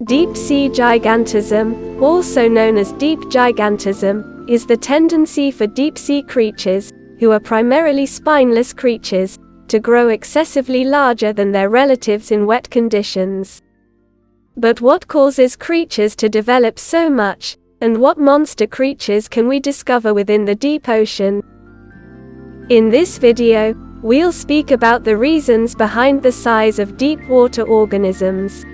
Deep-sea gigantism, also known as deep gigantism, is the tendency for deep-sea creatures, who are primarily spineless creatures, to grow excessively larger than their relatives in wet conditions. But what causes creatures to develop so much, and what monster creatures can we discover within the deep ocean? In this video, we'll speak about the reasons behind the size of deep water organisms.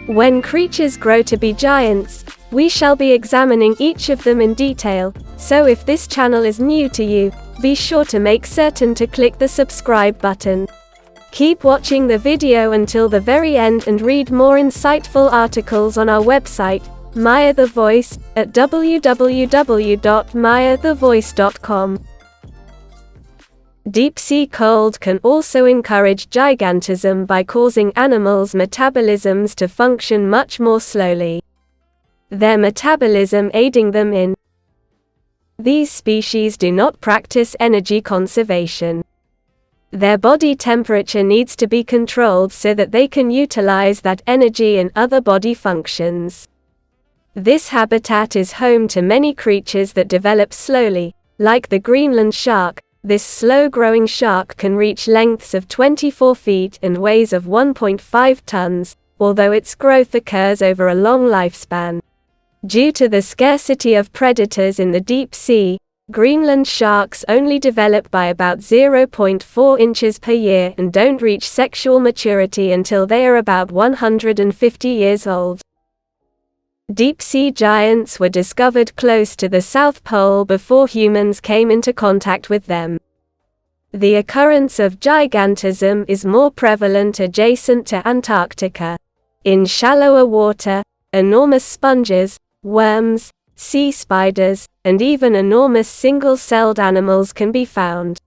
When creatures grow to be giants, we shall be examining each of them in detail, so if this channel is new to you, be sure to make certain to click the subscribe button. Keep watching the video until the very end and read more insightful articles on our website, Maya the Voice, at www.mayathevoice.com. Deep-sea cold can also encourage gigantism by causing animals' metabolisms to function much more slowly, their metabolism aiding them in. These species do not practice energy conservation. Their body temperature needs to be controlled so that they can utilize that energy in other body functions. This habitat is home to many creatures that develop slowly, like the Greenland shark. This slow-growing shark can reach lengths of 24 feet and weighs of 1.5 tons, although its growth occurs over a long lifespan. Due to the scarcity of predators in the deep sea, Greenland sharks only develop by about 0.4 inches per year and don't reach sexual maturity until they are about 150 years old. Deep-sea giants were discovered close to the South Pole before humans came into contact with them. The occurrence of gigantism is more prevalent adjacent to Antarctica. In shallower water, enormous sponges, worms, sea spiders, and even enormous single-celled animals can be found.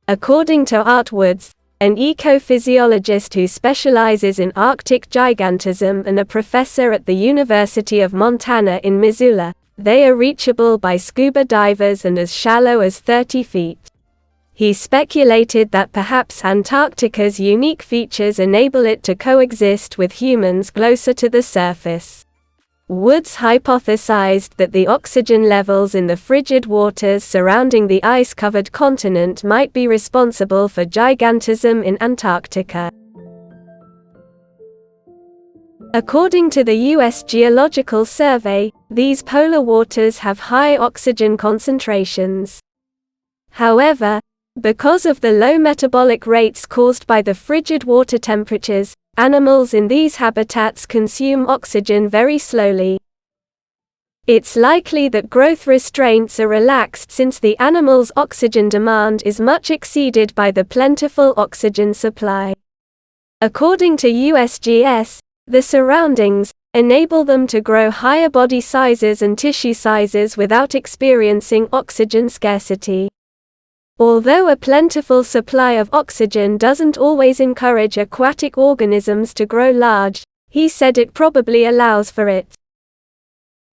According to Art Woods, an ecophysiologist who specializes in Arctic gigantism and a professor at the University of Montana in Missoula, they are reachable by scuba divers and as shallow as 30 feet. He speculated that perhaps Antarctica's unique features enable it to coexist with humans closer to the surface. Woods hypothesized that the oxygen levels in the frigid waters surrounding the ice-covered continent might be responsible for gigantism in Antarctica. According to the U.S. Geological Survey, these polar waters have high oxygen concentrations. However, because of the low metabolic rates caused by the frigid water temperatures, animals in these habitats consume oxygen very slowly. It's likely that growth restraints are relaxed since the animal's oxygen demand is much exceeded by the plentiful oxygen supply. According to USGS, the surroundings enable them to grow higher body sizes and tissue sizes without experiencing oxygen scarcity. Although a plentiful supply of oxygen doesn't always encourage aquatic organisms to grow large, he said it probably allows for it.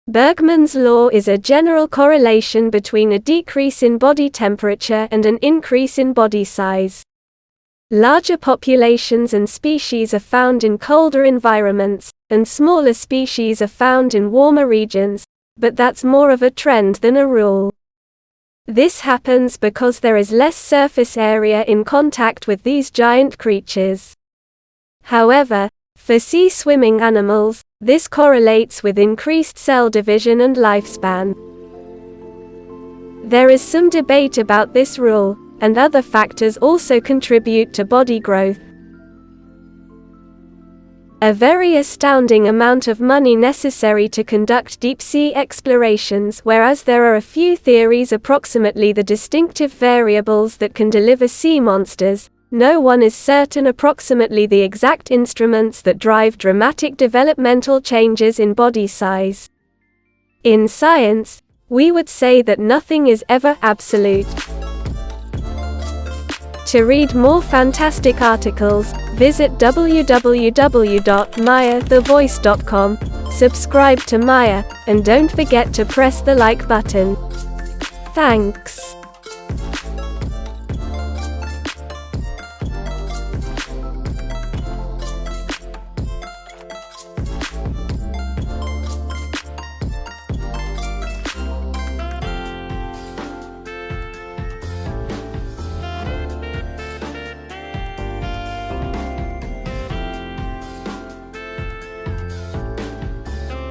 Bergmann's law is a general correlation between a decrease in body temperature and an increase in body size. Larger populations and species are found in colder environments, and smaller species are found in warmer regions, but that's more of a trend than a rule. This happens because there is less surface area in contact with these giant creatures. However, for sea-swimming animals, this correlates with increased cell division and lifespan. There is some debate about this rule, and other factors also contribute to body growth. A very astounding amount of money necessary to conduct deep-sea explorations, whereas there are a few theories approximately the distinctive variables that can deliver sea monsters. No one is certain approximately the exact instruments that drive dramatic developmental changes in body size. In science, we would say that nothing is ever absolute. To read more fantastic articles, visit www.mayathevoice.com, subscribe to Maya, and don't forget to press the like button. Thanks.